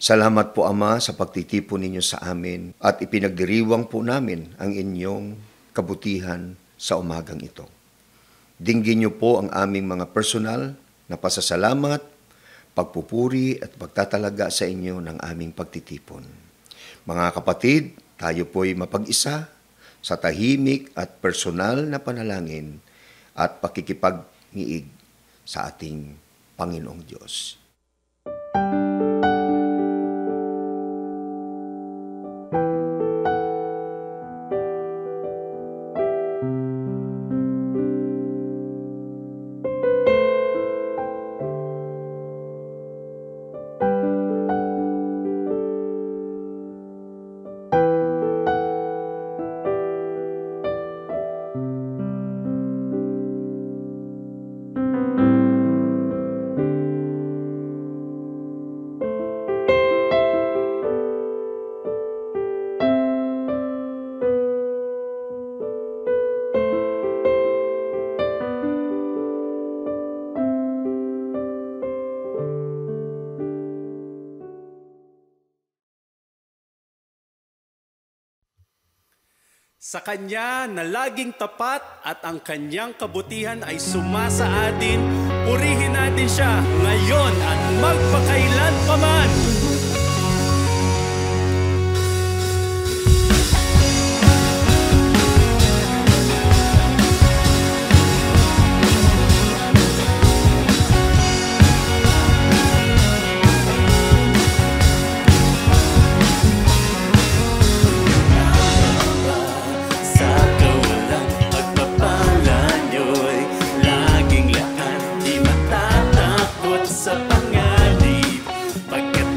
Salamat po, Ama, sa pagtitipon ninyo sa amin at ipinagdiriwang po namin ang inyong kabutihan sa umagang ito. Dinggin niyo po ang aming mga personal na pasasalamat, pagpupuri at pagtatalaga sa inyo ng aming pagtitipon. Mga kapatid, tayo po'y mapag-isa sa tahimik at personal na panalangin at pakikipag-ngiig sa ating Panginoong Diyos. Sa Kanya na laging tapat at ang Kanyang kabutihan ay sumasa atin, purihin natin Siya ngayon at magpakailan paman. Sa panganib, pagkat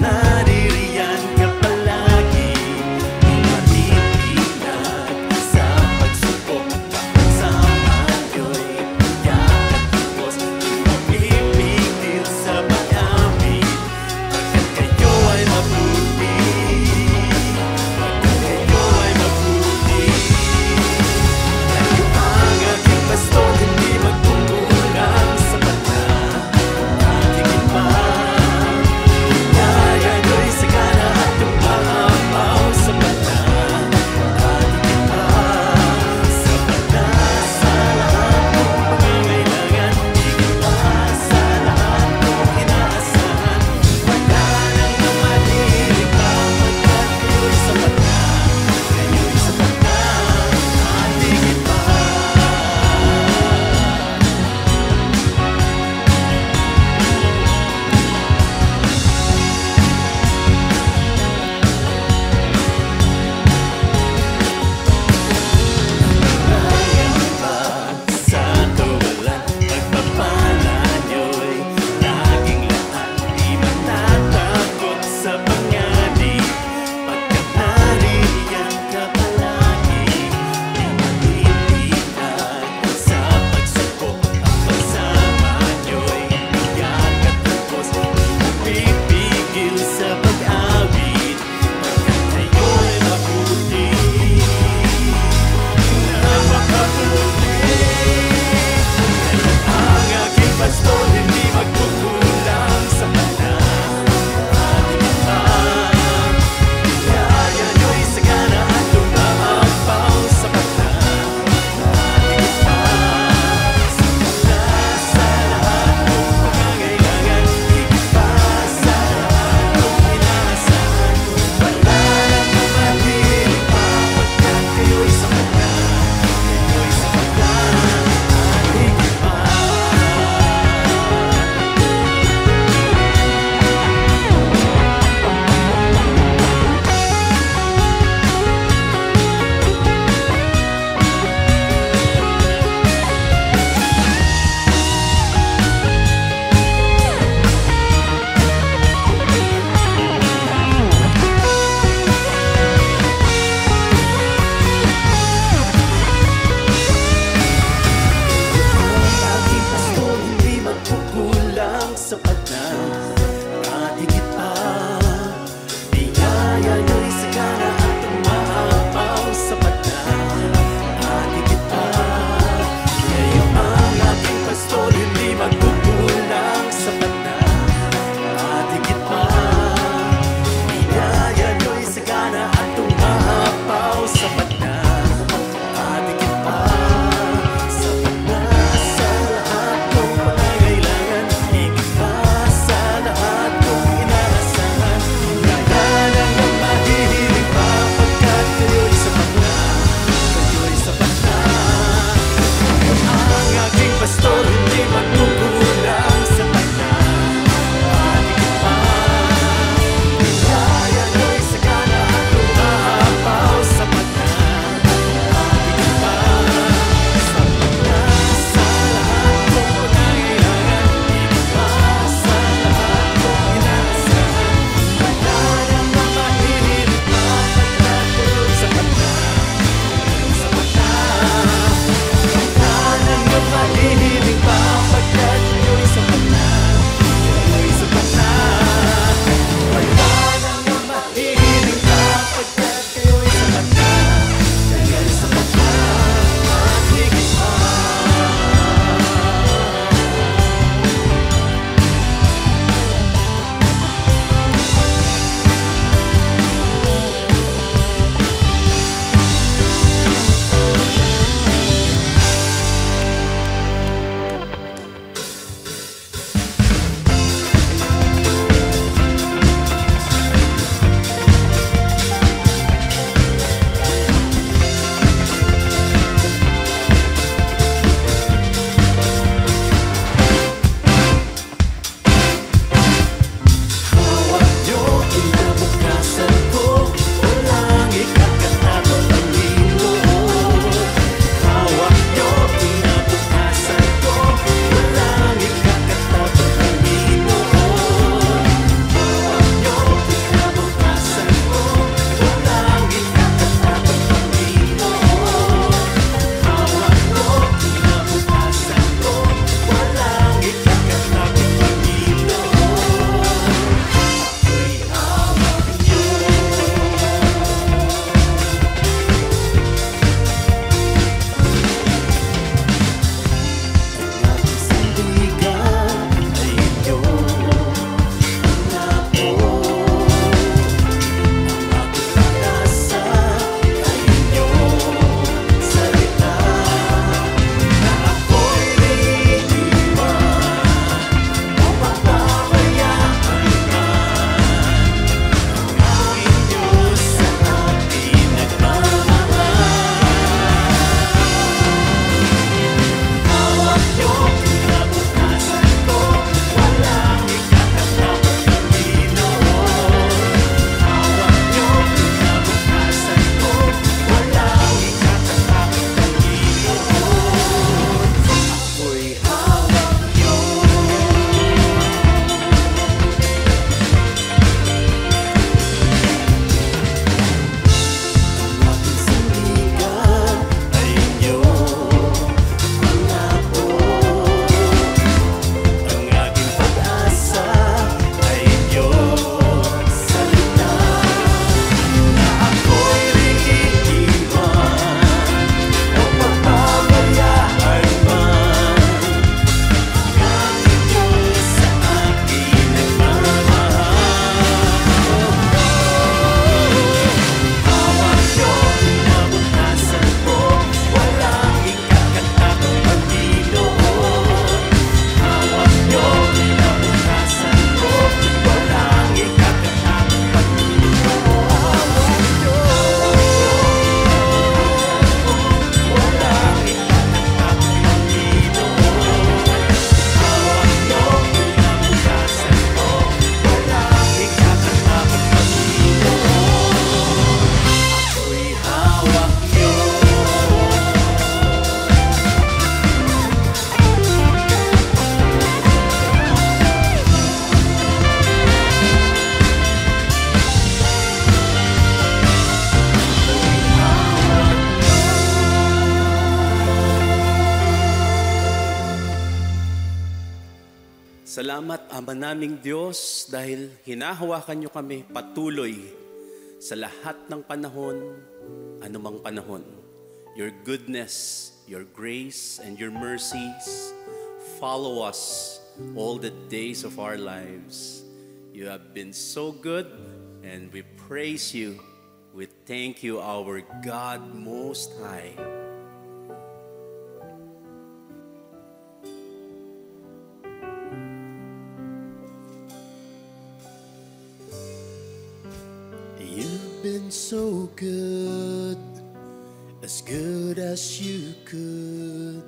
Salamat, Ama naming Diyos, dahil hinahawakan niyo kami patuloy sa lahat ng panahon, anumang panahon. Your goodness, your grace, and your mercies follow us all the days of our lives. You have been so good, and we praise you. We thank you, our God Most High. You've been so good as you could.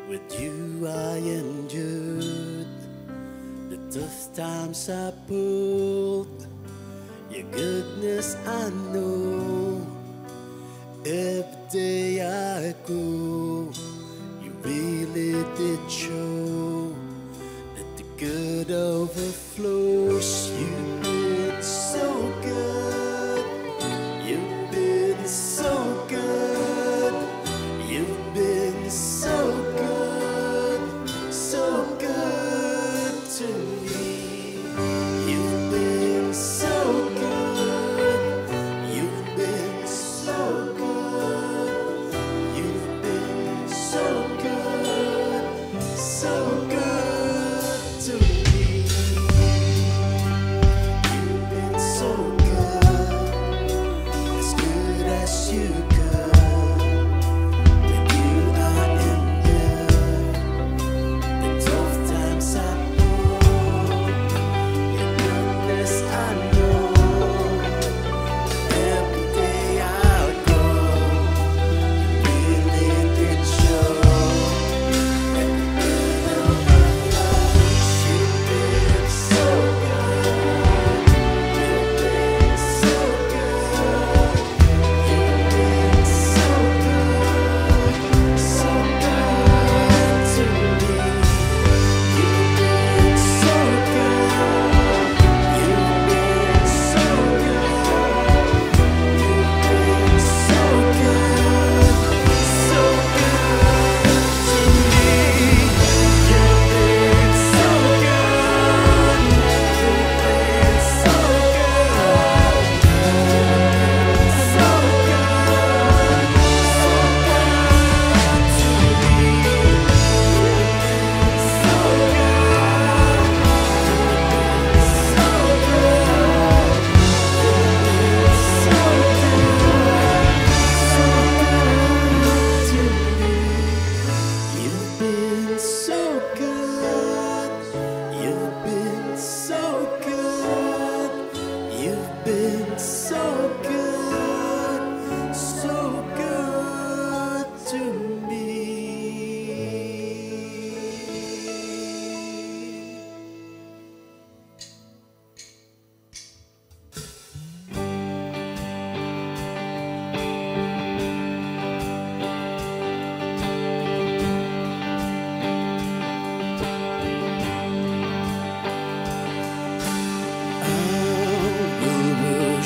With you I endured the tough times I pulled. Your goodness I know. Every day I go, you really did show that the good overflows. You've been so good. You've been so good. You've been so good, so good to me. You've been so good. You've been so good. You've been so good to me. You've been so good as you could. With you I endured the tough times I bore. Your goodness I know. Every day I go, you really did show that the good overflows. You've been so good. You've been so good. You've been so good, so good to me. You've been so good. You've been so good. You've been so good, so good to me. You've been so good. You've been so good. So good, so good to me. You've been so good. So good. So good to me. You've been so good. You've been so good. You've been so good to me. I will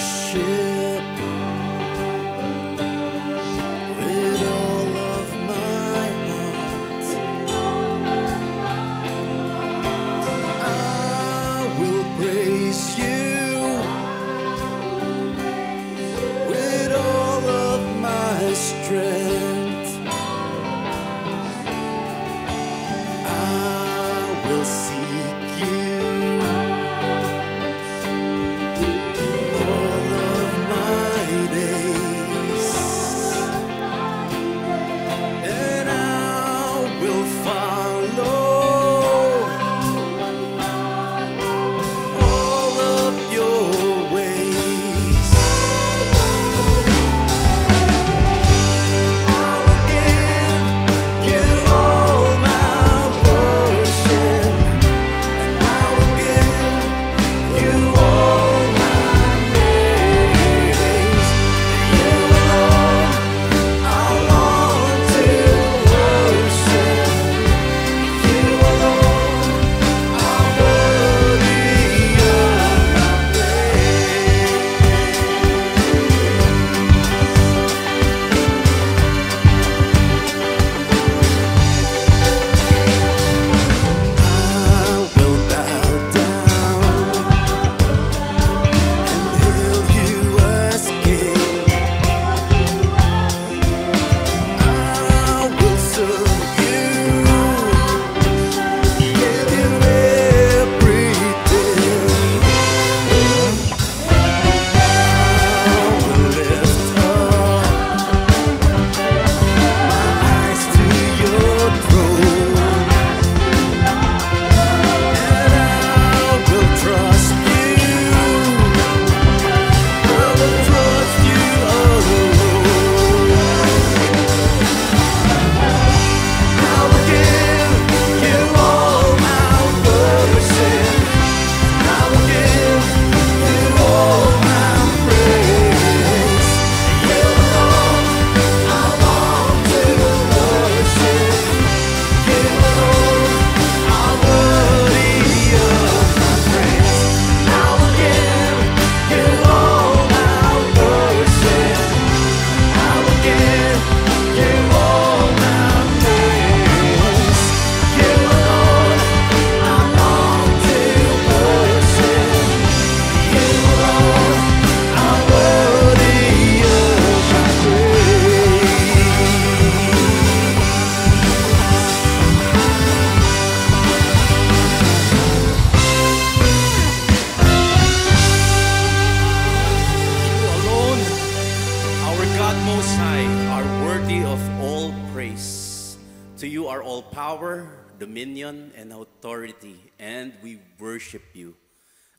are all power, dominion, and authority, and we worship you.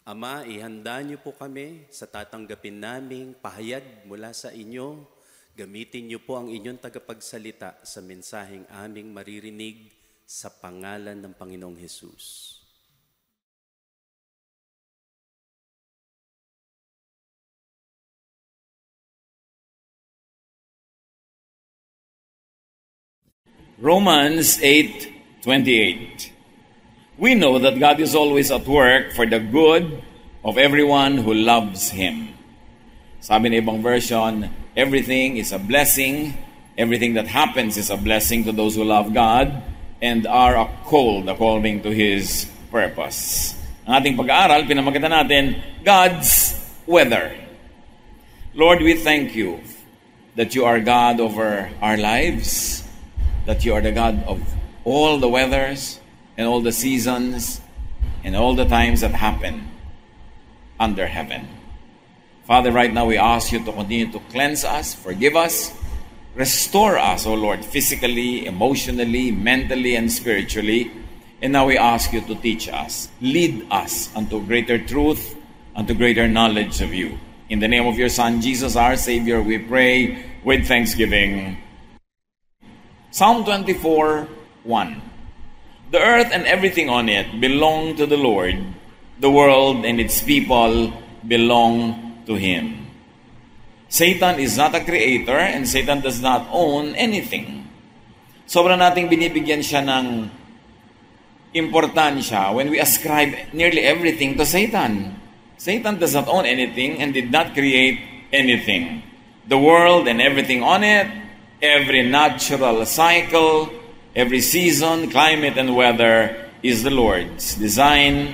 Ama, ihanda niyo po kami sa tatanggapin naming pahayag mula sa inyo. Gamitin niyo po ang inyong tagapagsalita sa mensaheng aming maririnig sa pangalan ng Panginoong Hesus. Romans 8:28. We know that God is always at work for the good of everyone who loves Him. Sabi ng ibang version, everything is a blessing. Everything that happens is a blessing to those who love God and are called according to His purpose. Ang ating pag-aaral, pinamagatan natin, God's weather. Lord, we thank you that you are God over our lives, that you are the God of all the weathers and all the seasons and all the times that happen under heaven. Father, right now we ask you to continue to cleanse us, forgive us, restore us, O Lord, physically, emotionally, mentally, and spiritually. And now we ask you to teach us, lead us unto greater truth, unto greater knowledge of you. In the name of your Son, Jesus, our Savior, we pray with thanksgiving. Psalm 24:1. The earth and everything on it belong to the Lord. The world and its people belong to Him. Satan is not a creator and Satan does not own anything. Sobrang nating binibigyan siya ng importansya when we ascribe nearly everything to Satan. Satan does not own anything and did not create anything. The world and everything on it, every natural cycle, every season, climate, and weather is the Lord's design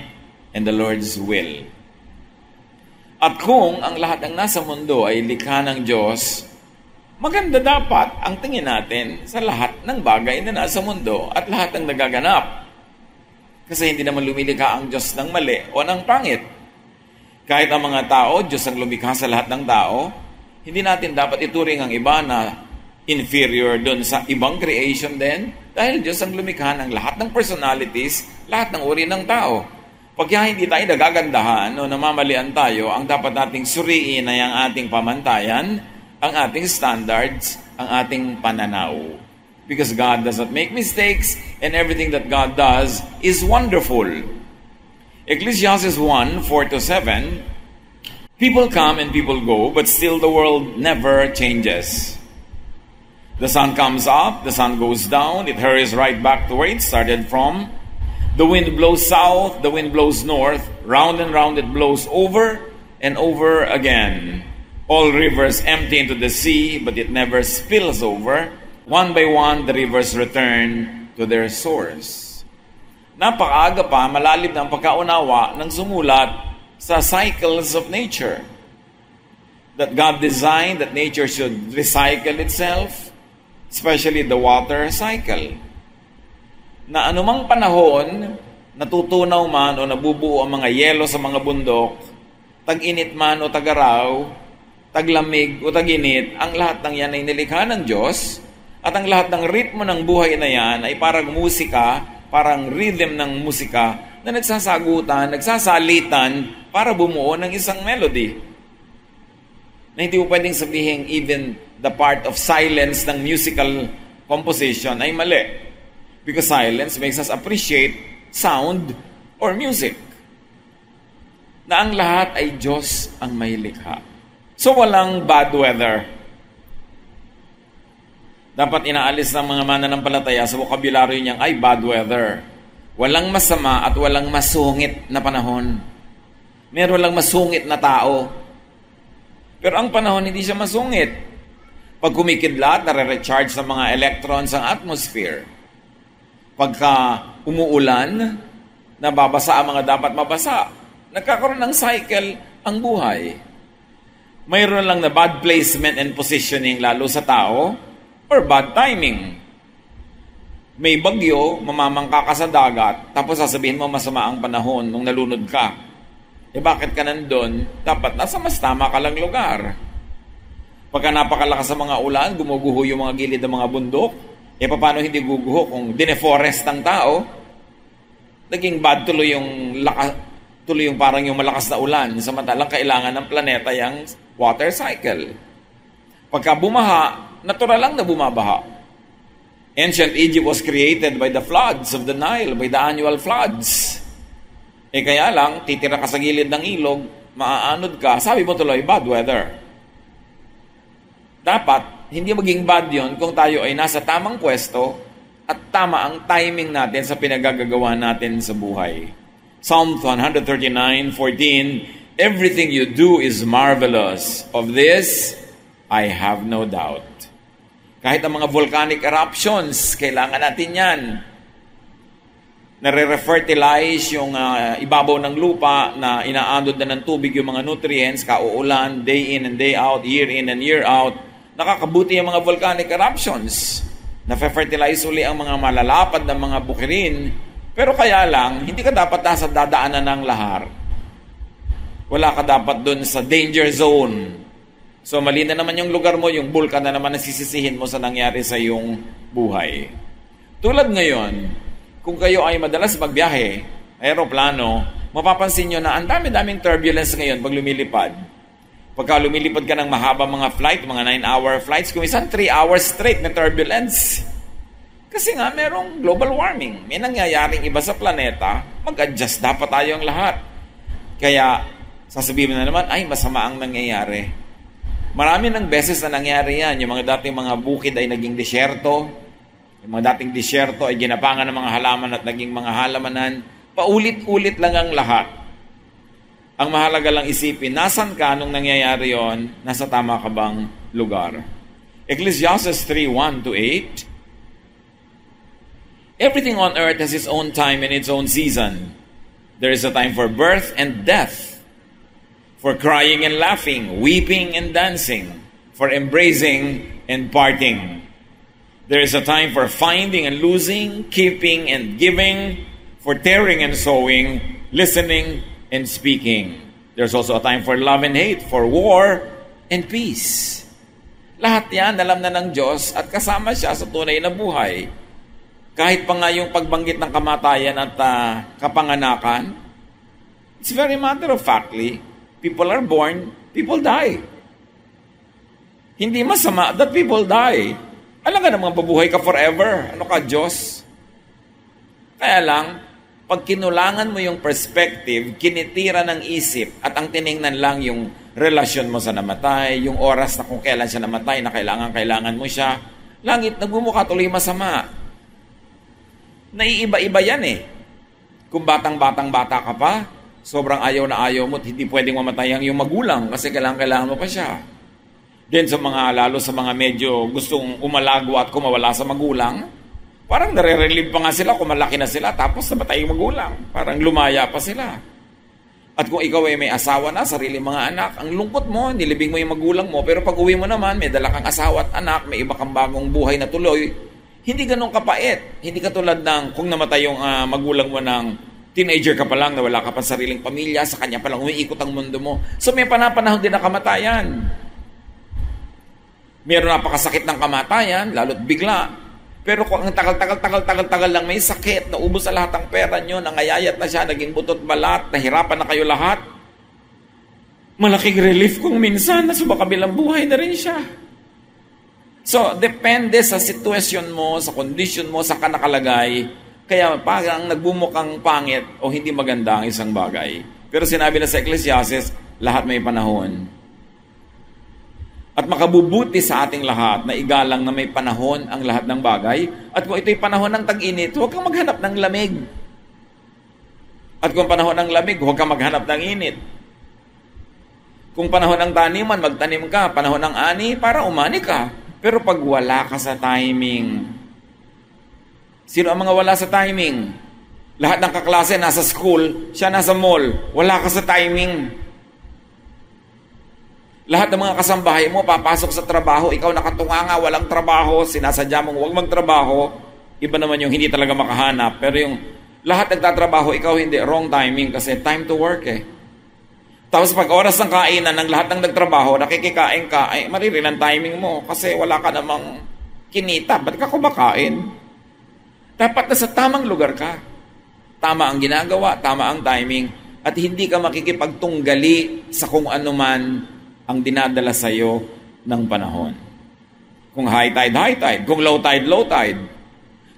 and the Lord's will. At kung ang lahat ng nasa mundo ay likha ng Diyos, maganda dapat ang tingin natin sa lahat ng bagay na nasa mundo at lahat ng nagaganap. Kasi hindi naman lumilikha ang Diyos ng mali o ng pangit. Kahit ang mga tao, Diyos ang lumikha sa lahat ng tao, hindi natin dapat ituring ang iba na inferior doon sa ibang creation din, dahil Diyos ang lumikha ng lahat ng personalities, lahat ng uri ng tao. Pagka hindi tayo nagagandahan o namamalian tayo, ang dapat nating suriin ay ang ating pamantayan, ang ating standards, ang ating pananaw. Because God does not make mistakes and everything that God does is wonderful. Ecclesiastes 1:4-7, people come and people go, but still the world never changes. The sun comes up, the sun goes down, it hurries right back to where it started from. The wind blows south, the wind blows north, round and round it blows over and over again. All rivers empty into the sea, but it never spills over. One by one, the rivers return to their source. Napakaaga pa, malalim na ang pagkaunawa ng sumulat sa cycles of nature. That God designed that nature should recycle itself, especially the water cycle. Na anumang panahon, natutunaw man o nabubuo ang mga yelo sa mga bundok, tag-init man o tag-araw, taglamig o tag-init, ang lahat ng yan ay nilikha ng Diyos, at ang lahat ng ritmo ng buhay na yan ay parang musika, parang rhythm ng musika na nagsasagutan, nagsasalitan para bumuo ng isang melody. Na hindi mo pwedeng sabihin even the part of silence ng musical composition ay mali. Because silence makes us appreciate sound or music. Na ang lahat ay Diyos ang may likha. So walang bad weather. Dapat inaalis ng mga mananampalataya sa bokabularyo niyang ay bad weather. Walang masama at walang masungit na panahon. Meron lang masungit na tao. Pero ang panahon hindi siya masungit. Pag kumikidlat, nare-recharge sa mga electrons ang atmosphere. Pagka umuulan, nababasa ang mga dapat mabasa. Nagkakaroon ng cycle ang buhay. Mayroon lang na bad placement and positioning lalo sa tao or bad timing. May bagyo, mamamangka ka sa dagat, tapos sasabihin mo masama ang panahon nung nalunod ka. Bakit ka nandun? Dapat nasa mas tama ka lang lugar. Pagka napakalakas sa mga ulan, gumuguho yung mga gilid ng mga bundok, Paano hindi guguho kung dineforest ang tao? Naging bad tuloy yung parang yung malakas na ulan, samantalang kailangan ng planeta yung water cycle. Pagka bumaha, natural lang na bumabaha. Ancient Egypt was created by the floods of the Nile, by the annual floods. Kaya lang, titira ka sa gilid ng ilog, maaanod ka, sabi mo tuloy, bad weather. Dapat, hindi maging bad yon kung tayo ay nasa tamang pwesto at tama ang timing natin sa pinagagagawa natin sa buhay. Psalm 139:14, everything you do is marvelous. Of this, I have no doubt. Kahit ang mga volcanic eruptions, kailangan natin yan. Nare-refertilize yung ibabaw ng lupa na inaandod na ng tubig yung mga nutrients, kauulan, day in and day out, year in and year out. Nakakabuti yung mga volcanic eruptions. Nafe-fertilize uli ang mga malalapad na mga bukirin. Pero kaya lang, hindi ka dapat nasa dadaanan ng lahar. Wala ka dapat dun sa danger zone. So mali na naman yung lugar mo, yung bulkan na naman nasisisihin mo sa nangyari sa iyong buhay. Tulad ngayon, kung kayo ay madalas magbiyahe, aeroplano, mapapansin nyo na ang dami-daming turbulence ngayon pag lumilipad. Pagka lumilipad ka ng mahaba mga flight, mga 9-hour flights, kung isang 3 hours straight na turbulence. Kasi nga, merong global warming. May nangyayaring iba sa planeta, mag-adjust dapat tayong lahat. Kaya, sasabihin na naman, ay, masama ang nangyayari. Marami ng beses na nangyari yan. Yung mga dating mga bukid ay naging disyerto. Yung mga dating disyerto ay ginapangan ng mga halaman at naging mga halamanan. Paulit-ulit lang ang lahat. Ang mahalaga lang isipin, nasan ka nung nangyayari yon? Nasa tama ka bang lugar? Ecclesiastes 3:1-8. Everything on earth has its own time and its own season. There is a time for birth and death, for crying and laughing, weeping and dancing, for embracing and parting. There is a time for finding and losing, keeping and giving, for tearing and sowing, listening and speaking. There's also a time for love and hate, for war and peace. Lahat yan alam na ng Diyos at kasama siya sa tunay na buhay. Kahit pa nga yung pagbanggit ng kamatayan at kapanganakan, it's very matter of factly, people are born, people die. Hindi masama that people die. Alam ka namang babuhay ka forever. Ano ka, Diyos? Kaya lang, pag kinulangan mo yung perspective, kinitira ng isip at ang tiningnan lang yung relasyon mo sa namatay, yung oras na kung kailan siya namatay na kailangan mo siya, langit, nagmumukha tuloy masama. Naiiba-iba yan eh. Kung bata ka pa, sobrang ayaw na ayaw mo at hindi pwedeng mamatay ang iyong magulang kasi kailangan mo pa siya. Then lalo sa mga medyo gustong umalago at kumawala sa magulang, parang nare-relieve pa nga sila kung malaki na sila tapos namatay yung magulang. Parang lumaya pa sila. At kung ikaw ay may asawa na, sarili mga anak, ang lungkot mo, nilibing mo yung magulang mo, pero pag uwi mo naman, may dala kang asawa at anak, may iba kang bagong buhay na tuloy, hindi ganun kapait. Hindi katulad ng kung namatay yung magulang mo ng teenager ka pa lang, na wala ka pa sariling pamilya, sa kanya pa lang umiikot ang mundo mo. So may panahon din na kamatayan. Meron napakasakit ng kamatayan, lalo't bigla. Pero kung ang tagal lang may sakit, naubos sa lahat ang pera nyo, nangayayat na siya, naging butot balat, nahirapan na kayo lahat, malaking relief kung minsan na sumakabilang buhay na rin siya. So, depende sa sitwasyon mo, sa condition mo, sa kanakalagay, kaya parang nagbumukang pangit o hindi maganda ang isang bagay. Pero sinabi na sa Ecclesiastes, lahat may panahon. At makabubuti sa ating lahat na igalang na may panahon ang lahat ng bagay. At kung ito'y panahon ng tag-init, huwag kang maghanap ng lamig. At kung panahon ng lamig, huwag kang maghanap ng init. Kung panahon ng taniman, magtanim ka. Panahon ng ani, para umani ka. Pero pag wala ka sa timing, sino ang mga wala sa timing? Lahat ng kaklase nasa school, siya nasa mall. Wala ka sa timing. Lahat ng mga kasambahay mo, papasok sa trabaho, ikaw nakatunganga, walang trabaho, sinasadya mong huwag magtrabaho. Iba naman yung hindi talaga makahanap. Pero yung lahat nagtatrabaho, ikaw hindi, wrong timing kasi time to work eh. Tapos pag oras ng kainan ng lahat ng nagtrabaho, nakikikain ka, ay maririn ang timing mo kasi wala ka namang kinita, ba't ka kumakain? Dapat nasa tamang lugar ka. Tama ang ginagawa, tama ang timing, at hindi ka makikipagtunggali sa kung ano man ang dinadala sa iyo ng panahon. Kung high tide, kung low tide.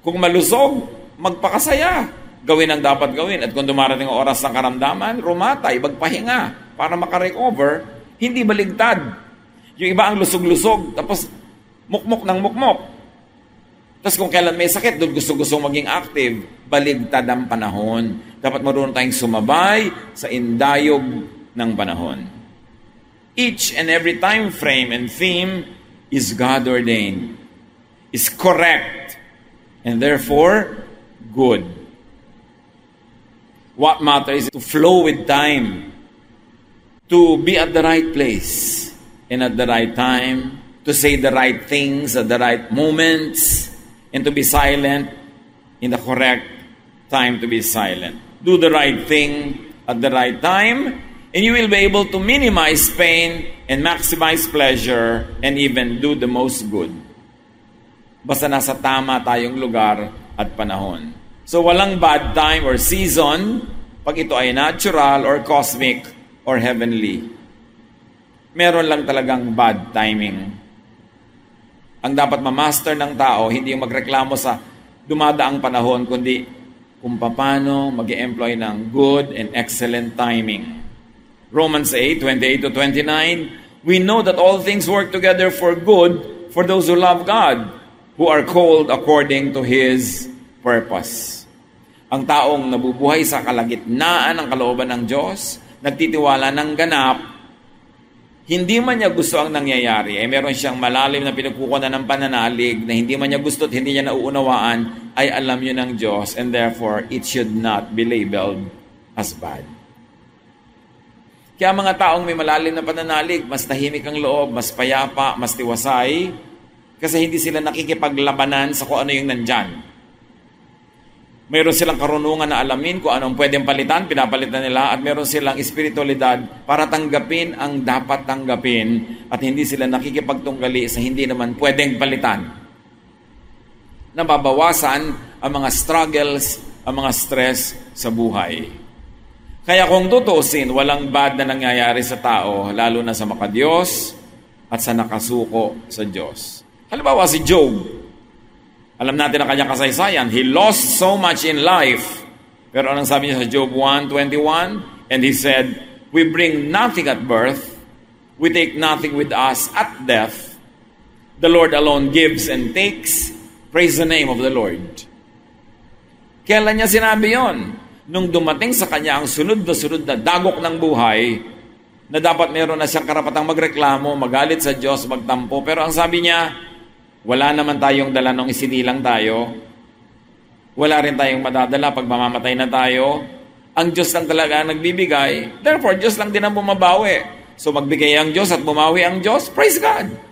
Kung malusog, magpakasaya. Gawin ang dapat gawin. At kung dumarating ang oras ng karamdaman, rumatay, magpahinga para makarecover, hindi baligtad. Yung iba ang lusog-lusog, tapos mukmok ng mukmok. Tapos kung kailan may sakit, doon gusto-gusto maging active, baligtad ang panahon. Dapat marunong tayong sumabay sa indayog ng panahon. Each and every time frame and theme is God-ordained, is correct, and therefore good. What matters is to flow with time, to be at the right place and at the right time, to say the right things at the right moments, and to be silent in the correct time to be silent. Do the right thing at the right time, and you will be able to minimize pain and maximize pleasure and even do the most good. Basta nasa tama tayong lugar at panahon. So walang bad time or season pag ito ay natural or cosmic or heavenly. Meron lang talagang bad timing. Ang dapat ma-master ng tao, hindi yung magreklamo sa dumadaang panahon, kundi kung paano mag-employ ng good and excellent timing. Romans 8:28-29, we know that all things work together for good for those who love God, who are called according to His purpose. Ang taong nabubuhay sa kalagitnaan ng kalooban ng Diyos, nagtitiwala ng ganap, hindi man niya gusto ang nangyayari, ay meron siyang malalim na pinagkukunan ng pananalig na hindi man niya gusto at hindi niya nauunawaan, ay alam yun ng Diyos, and therefore, it should not be labeled as bad. Kaya mga taong may malalim na pananalig, mas tahimik ang loob, mas payapa, mas tiwasay, kasi hindi sila nakikipaglabanan sa kung ano yung nandyan. Meron silang karunungan na alamin kung anong pwedeng palitan, pinapalitan nila, at meron silang espiritualidad para tanggapin ang dapat tanggapin at hindi sila nakikipagtunggali sa hindi naman pwedeng palitan. Nababawasan ang mga struggles, ang mga stress sa buhay. Kaya kung tutusin, walang bad na nangyayari sa tao, lalo na sa makadiyos at sa nakasuko sa Diyos. Halimbawa si Job. Alam natin ang kanyang kasaysayan. He lost so much in life. Pero anong sabi niya sa Job 1:21? And he said, we bring nothing at birth. We take nothing with us at death. The Lord alone gives and takes. Praise the name of the Lord. Kailan niya sinabi yon? Nung dumating sa kanya ang sunod na dagok ng buhay, na dapat meron na siyang karapatang magreklamo, magalit sa Diyos, magtampo. Pero ang sabi niya, wala naman tayong dala nung isinilang tayo. Wala rin tayong madadala pag mamamatay na tayo. Ang Diyos lang talaga ang nagbibigay. Therefore, Diyos lang din ang bumabawi. So magbigay ang Diyos at bumawi ang Diyos. Praise God!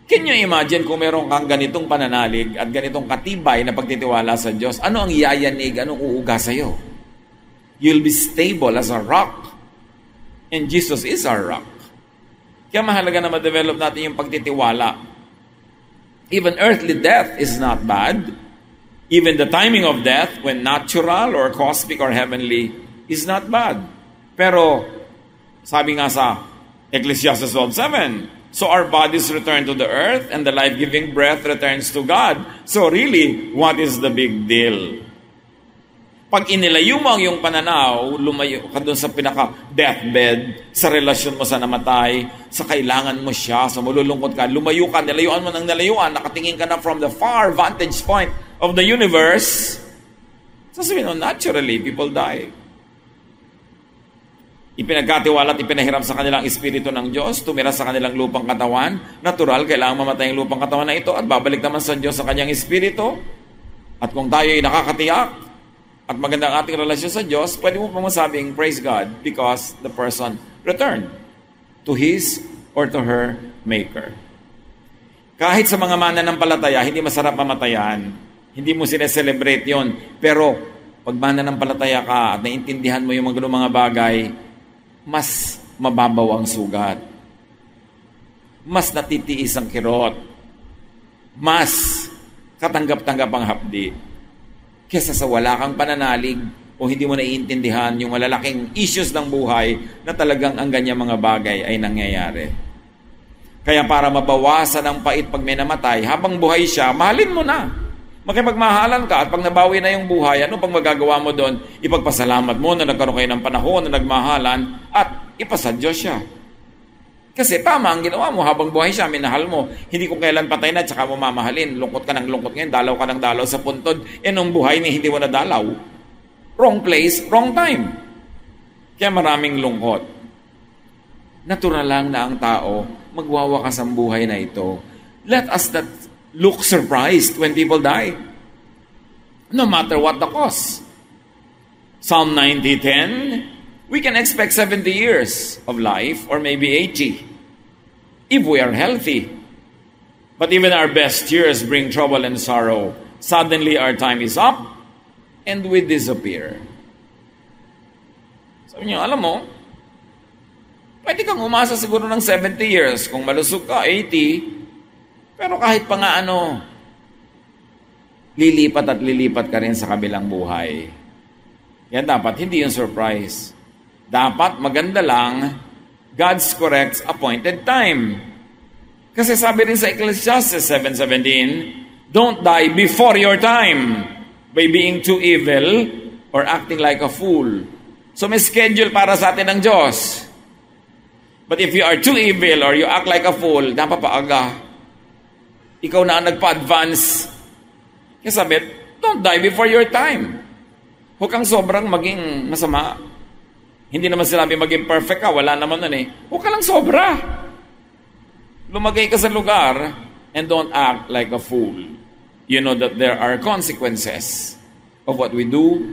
Can you imagine kung meron kang ganitong pananalig at ganitong katibay na pagtitiwala sa Diyos? Ano ang yayanig? Anong uuga sa'yo? You'll be stable as a rock. And Jesus is our rock. Kaya mahalaga na ma-develop natin yung pagtitiwala. Even earthly death is not bad. Even the timing of death, when natural or cosmic or heavenly, is not bad. Pero, sabi nga sa Ecclesiastes 12:7, so our bodies return to the earth and the life-giving breath returns to God. So really, what is the big deal? Pag inilayo mo ang iyong pananaw, lumayo ka doon sa pinaka-deathbed, sa relasyon mo sa namatay, sa kailangan mo siya, sa malulungkot ka, lumayo ka, nilayuan mo ng nilayuan, nakatingin ka na from the far vantage point of the universe, sasabihin mo, naturally, people die. Ipinagkatiwala at ipinahiram sa kanilang espiritu ng Diyos, tumira sa kanilang lupang katawan, natural, kailangan mamatay ang lupang katawan na ito at babalik naman sa Diyos sa kanyang espiritu. At kung tayo ay nakakatiyak, at maganda ang ating relasyon sa Diyos, pwede mo pa masabing, praise God, because the person returned to his or to her Maker. Kahit sa mga mananampalataya, hindi masarap mamatayan. Hindi mo sineselebrate yon. Pero, pag mananampalataya ka at naintindihan mo yung mga bagay, mas mababaw ang sugat. Mas natitiis ang kirot. mas katanggap-tanggap ang hapdi kesa sa wala kang pananalig o hindi mo naiintindihan yung malalaking issues ng buhay na talagang ang ganyang mga bagay ay nangyayari. Kaya para mabawasan ang pait pag may namatay, habang buhay siya, mahalin mo na. Makipagmahalan ka at pag nabawi na yung buhay, ano pang magagawa mo doon? Ipagpasalamat mo na nagkaroon kayo ng panahon na nagmahalan at ipasadyos siya. Kasi tama ang ginawa mo habang buhay siya, minahal mo. Hindi kung kailan patay na, tsaka mo mamahalin. Lungkot ka ng lungkot ngayon, dalaw ka ng dalaw sa puntod. Nung buhay niya, hindi mo na dalaw. Wrong place, wrong time. Kaya maraming lungkot. Natural lang na ang tao magwawakas ang buhay na ito. Let us not look surprised when people die. No matter what the cost. Psalm 90:10, we can expect 70 years of life or maybe 80 if we are healthy. But even our best years bring trouble and sorrow. Suddenly our time is up and we disappear. Sabi niyo, alam mo, pwede kang umasa siguro ng 70 years. Kung malusog ka, 80. Pero kahit pa nga lilipat at lilipat ka rin sa kabilang buhay. Kaya dapat hindi yung surprise. Dapat maganda lang, God's correct appointed time. Kasi sabi rin sa Ecclesiastes 7:17, don't die before your time by being too evil or acting like a fool. So may schedule para sa atin ng Diyos. But if you are too evil or you act like a fool, napapaaga. Ikaw na ang nagpa-advance. Kaya sabi, don't die before your time. Huwag kang sobrang maging masama. Hindi naman sinabi maging perfect ka, wala naman nun eh. Huwag ka lang sobra. Lumagay ka sa lugar and don't act like a fool. You know that there are consequences of what we do.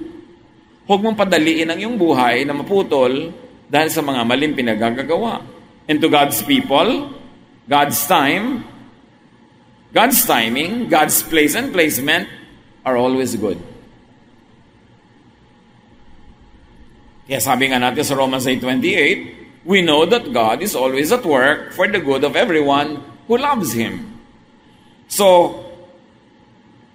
Huwag mong padaliin ang iyong buhay na maputol dahil sa mga maling pinagagagawa. And to God's people, God's time, God's timing, God's place and placement are always good. Kaya sabi nga natin sa Romans 8:28, we know that God is always at work for the good of everyone who loves Him. So,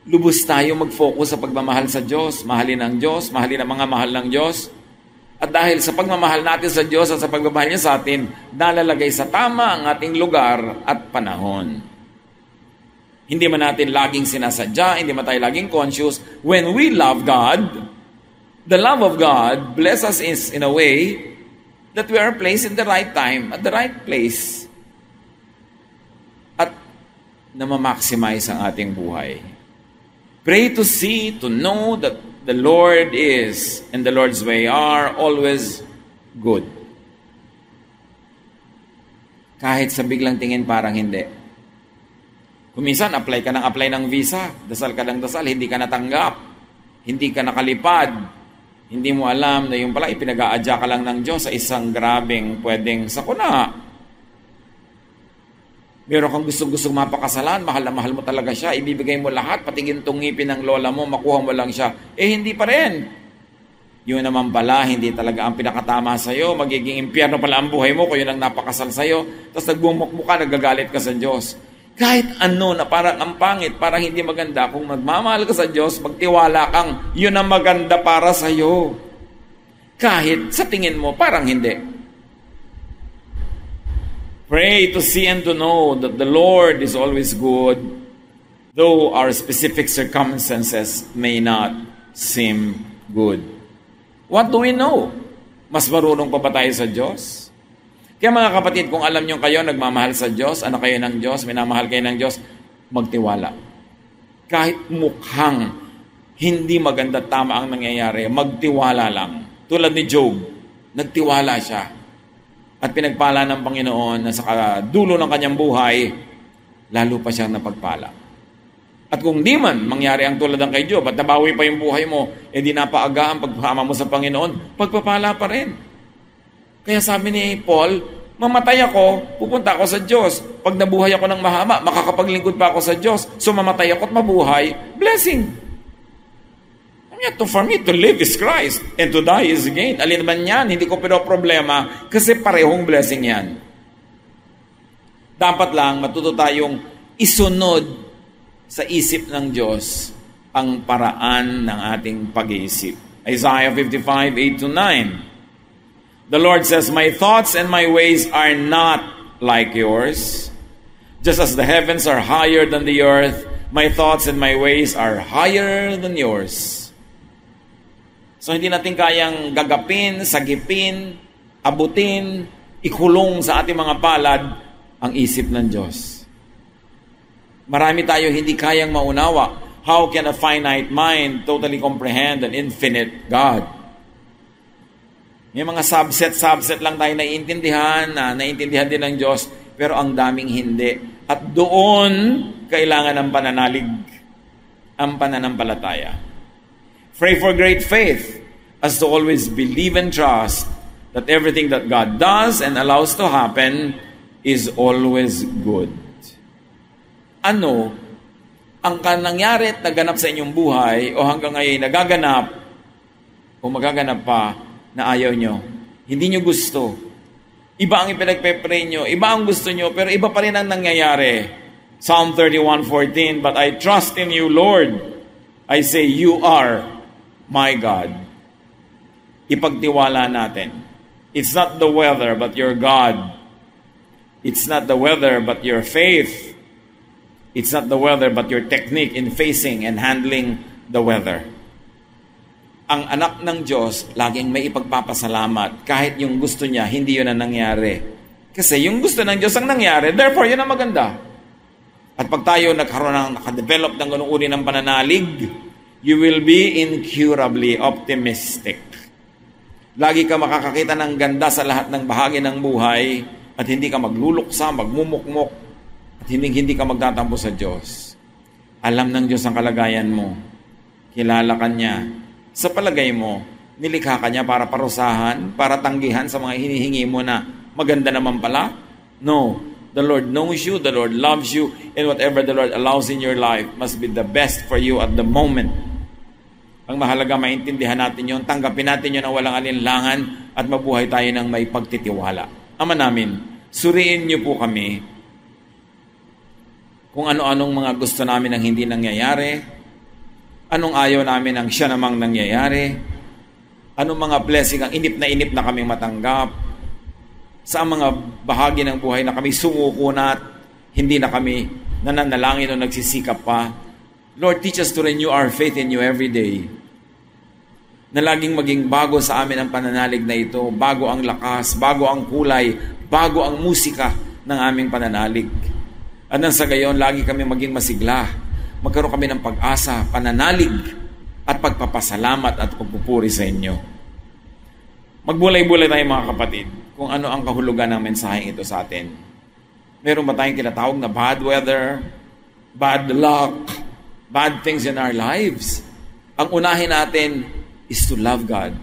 lubos tayo mag-focus sa pagmamahal sa Diyos, mahalin ang Diyos, mahalin ang mga mahal ng Diyos. At dahil sa pagmamahal natin sa Diyos at sa pagmamahal niya sa atin, nalalagay sa tama ang ating lugar at panahon. Hindi man natin laging sinasadya, hindi man tayo laging conscious. When we love God, the love of God bless us in a way that we are placed in the right time, at the right place. At namamaximize ang ating buhay. Pray to see, to know that the Lord is and the Lord's way are always good. Kahit sa biglang tingin parang hindi. Kung minsan, apply ka ng visa, dasal ka ng dasal, hindi ka natanggap, hindi ka nakalipad, hindi mo alam na yung pala ipinag-aadya ka lang ng Diyos sa isang grabing pwedeng sakuna. Meron kang gusto-gusto mapakasalan, mahal na mahal mo talaga siya, ibibigay mo lahat, patingin tong ngipin ng lola mo, makuha mo lang siya. Hindi pa rin. Yun naman pala, hindi talaga ang pinakatama sa'yo, magiging impyerno pala ang buhay mo kung yun ang napakasal sa'yo, tapos nagbumukmuka, nagagalit ka sa Diyos. Kahit ano na parang ang pangit, parang hindi maganda, kung magmamahal ka sa Diyos, magtiwala kang, yun ang maganda para sa'yo. Kahit sa tingin mo, parang hindi. Pray to see and to know that the Lord is always good, though our specific circumstances may not seem good. What do we know? Mas marunong pa ba tayo sa Diyos? Kaya mga kapatid, kung alam nyo kayo, nagmamahal sa Diyos, anak kayo ng Diyos, minamahal kayo ng Diyos, magtiwala. Kahit mukhang hindi maganda tama ang nangyayari, magtiwala lang. Tulad ni Job, nagtiwala siya. At pinagpala ng Panginoon na sa dulo ng kanyang buhay, lalo pa siyang napagpala. At kung di man mangyari ang tulad ng kay Job, at nabawi pa yung buhay mo, di napaaga ang pagpama mo sa Panginoon, pagpapala pa rin. Kaya sabi ni Paul, mamatay ako, pupunta ako sa Diyos. Pag nabuhay ako ng mahaba, makakapaglingkod pa ako sa Diyos. So mamatay ako at mabuhay, blessing. For me to live is Christ and to die is gain. Alin naman yan, hindi ko problema kasi parehong blessing yan. Dapat lang matuto tayong isunod sa isip ng Diyos ang paraan ng ating pag-iisip. Isaiah 55, 8-9. The Lord says, "My thoughts and my ways are not like yours. Just as the heavens are higher than the earth, my thoughts and my ways are higher than yours." So hindi natin kayang gagapin, sagipin, abutin, ikulong sa ating mga palad ang isip ng Diyos. Marami tayo hindi kayang maunawa. How can a finite mind totally comprehend an infinite God? May mga subset lang tayo naiintindihan, naiintindihan din ng Diyos, pero ang daming hindi. At doon, kailangan ng pananalig, ang pananampalataya. Pray for great faith, as to always believe and trust that everything that God does and allows to happen is always good. Ano ang nangyari at naganap sa inyong buhay o hanggang ngayon nagaganap o magaganap pa na ayaw nyo? Hindi nyo gusto. Iba ang ipinagpe-pray nyo, iba ang gusto nyo, pero iba pa rin ang nangyayari. Psalm 31:14, "But I trust in you, Lord. I say, you are my God." Ipagtiwala natin. It's not the weather, but your God. It's not the weather, but your faith. It's not the weather, but your technique in facing and handling the weather. Ang anak ng Diyos, laging may ipagpapasalamat. Kahit yung gusto niya, hindi yun ang nangyari. Kasi yung gusto ng Diyos ang nangyari, therefore, yun ang maganda. At pag tayo nakadevelop ng ganung uri ng pananalig, you will be incurably optimistic. Lagi ka makakakita ng ganda sa lahat ng bahagi ng buhay at hindi ka magluluksa, magmumukmok, at hindi ka magtatampo sa Diyos. Alam ng Diyos ang kalagayan mo. Kilala ka niya. Sa palagay mo, nilikha ka niya para parusahan, para tanggihan sa mga hinihingi mo na maganda naman pala? No. The Lord knows you, the Lord loves you, and whatever the Lord allows in your life must be the best for you at the moment. Ang mahalaga, maintindihan natin yun, tanggapin natin yun ng walang alinlangan at mabuhay tayo ng may pagtitiwala. Ama namin, suriin niyo po kami kung ano-anong mga gusto namin ang hindi nangyayari, anong ayaw namin ang siya namang nangyayari, anong mga blessing ang inip na kaming matanggap, sa mga bahagi ng buhay na kami sumuko na at hindi na kami nananalangin o nagsisikap pa. Lord, teach us to renew our faith in you every day. Na laging maging bago sa amin ang pananalig na ito, bago ang lakas, bago ang kulay, bago ang musika ng aming pananalig. At nang sa gayon, lagi kami maging masigla. Magkaroon kami ng pag-asa, pananalig, at pagpapasalamat at pagpupuri sa inyo. Magbulay-bulay tayo mga kapatid kung ano ang kahulugan ng mensaheng ito sa atin. Meron ba tayong tinatawag na bad weather, bad luck, bad things in our lives? Ang unahin natin is to love God.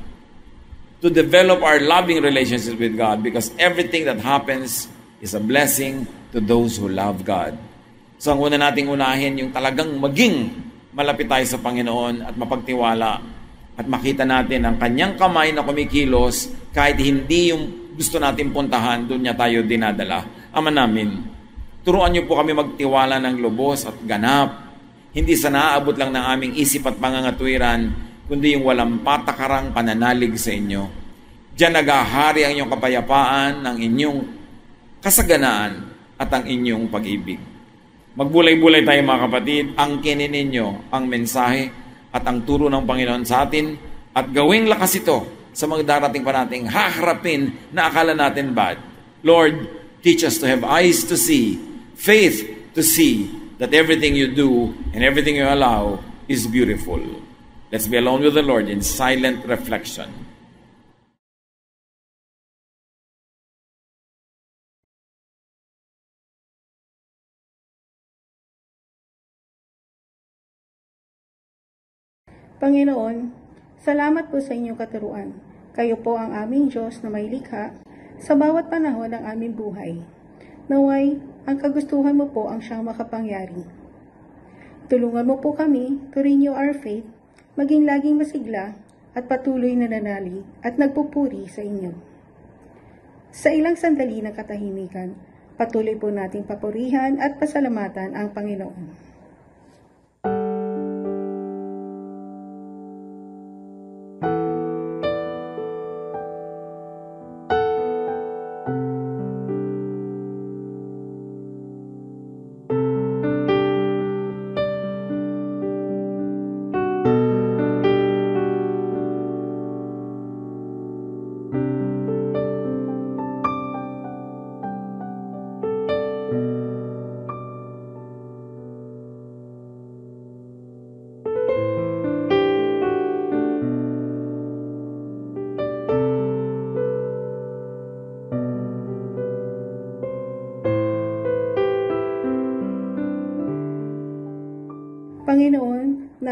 To develop our loving relationship with God, because everything that happens is a blessing to those who love God. So ang una nating unahin, yung talagang maging malapit tayo sa Panginoon at mapagtiwala at makita natin ang kanyang kamay na kumikilos kahit hindi yung gusto natin puntahan, doon niya tayo dinadala. Ama namin, turuan niyo po kami magtiwala ng lubos at ganap, hindi sa naaabot lang ng aming isip at pangangatwiran, kundi yung walang patakarang pananalig sa inyo. Diyan naghahari ang inyong kapayapaan, ang inyong kasaganaan, at ang inyong pag-ibig. Magbulay-bulay tayo mga kapatid, angkinin ninyo ang mensahe at ang turo ng Panginoon sa atin at gawing lakas ito sa mga darating pa nating haharapin na akala natin bad. Lord, teach us to have eyes to see, faith to see that everything you do and everything you allow is beautiful. Let's be alone with the Lord in silent reflection. Panginoon, salamat po sa inyong katuruan. Kayo po ang aming Diyos na may likha sa bawat panahon ng aming buhay. Naway, ang kagustuhan mo po ang siyang makapangyari. Tulungan mo po kami to renew our faith, maging laging masigla at patuloy na nananalig at nagpupuri sa inyo. Sa ilang sandali ng katahimikan, patuloy po nating papurihan at pasalamatan ang Panginoon.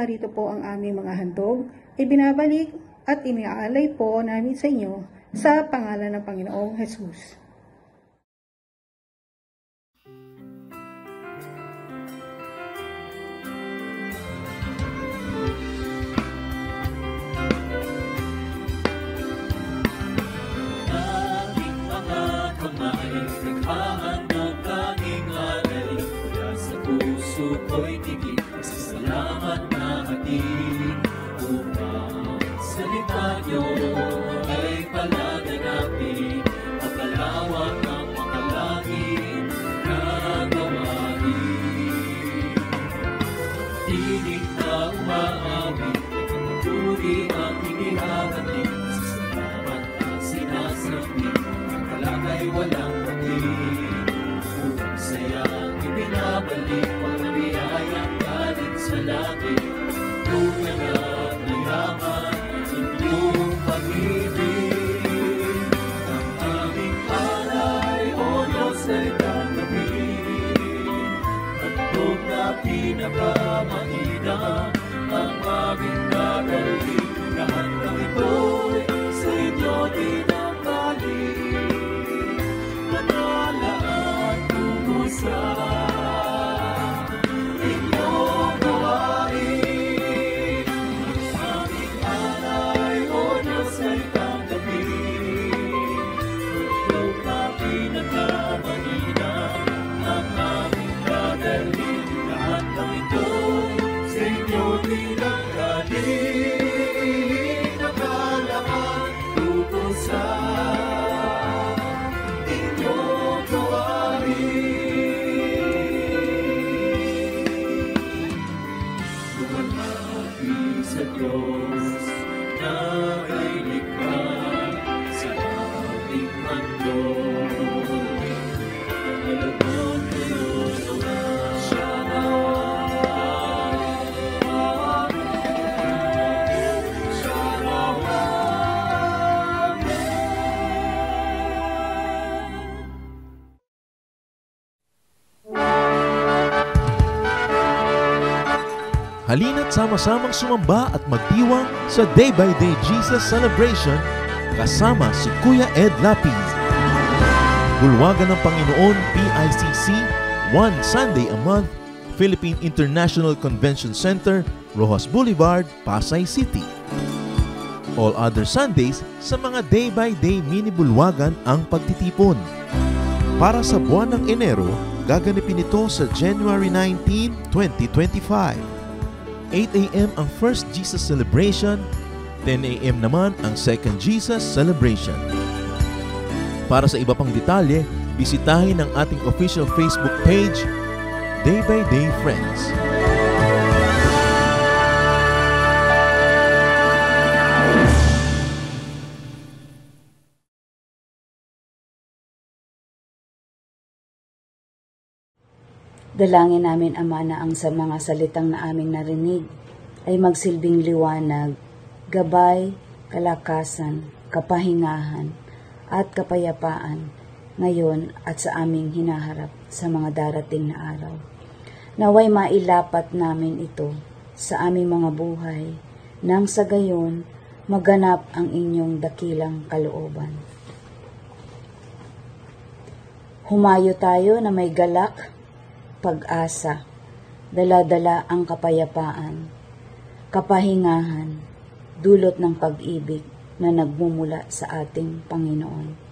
narito po ang aming mga handog, ibinabalik at iniaalay po namin sa inyo sa pangalan ng Panginoong Jesus. Aming mga kamay, naghahandog tanging alay, mula sa puso ko'y tigil, pasasalamat na hatid, upang salita niyo ay palaganapin, pagkalawak ng makalangin na gawain. Tinig na umaawit, pagpapuri ang inihahatid, sa salamat na sinasabi, ang kalagay walang patid. Kung sayang ibinabalik, pagpapiyayang galing sa langit, tunay at mayaman, inyong pag-ibig. Ang aming alay, O Diyos, ay tanggapin. Handog na pinakamahina, ang aming dadalhin. Lahat ng ito'y sa inyo dinamdalin. Manalaan tungo sa inyong gawain. Aming alay, O Diyos, ay tanggapin. Handog na pinakamahina, ang aming dadalhin. Lahat ng ito'y sa inyo dinamdalin. Nakalaan tungo sa inyong gawain. Lumapit sa Diyos na ay likha sa aming mundo. Alagon kayo siya na Halina't sama-samang sumamba at magdiwang sa Day by Day Jesus Celebration kasama si Kuya Ed Lapiz. Bulwagan ng Panginoon PICC, one Sunday a month, Philippine International Convention Center, Rojas Boulevard, Pasay City. All other Sundays sa mga Day by Day mini bulwagan ang pagtitipon. Para sa buwan ng Enero, gaganapin ito sa January 19, 2025. 8 a.m. ang First Jesus Celebration, 10 a.m. naman ang Second Jesus Celebration. Para sa iba pang detalye, bisitahin ang ating official Facebook page, Day by Day Friends. Dalangin namin, Ama, na ang sa mga salitang na aming narinig ay magsilbing liwanag, gabay, kalakasan, kapahingahan, at kapayapaan ngayon at sa aming hinaharap sa mga darating na araw. Naway mailapat namin ito sa aming mga buhay nang sa gayon maganap ang inyong dakilang kalooban. Humayo tayo na may galak, pag-asa, dala-dala ang kapayapaan, kapahingahan, dulot ng pag-ibig na nagmumula sa ating Panginoon.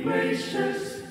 Gracious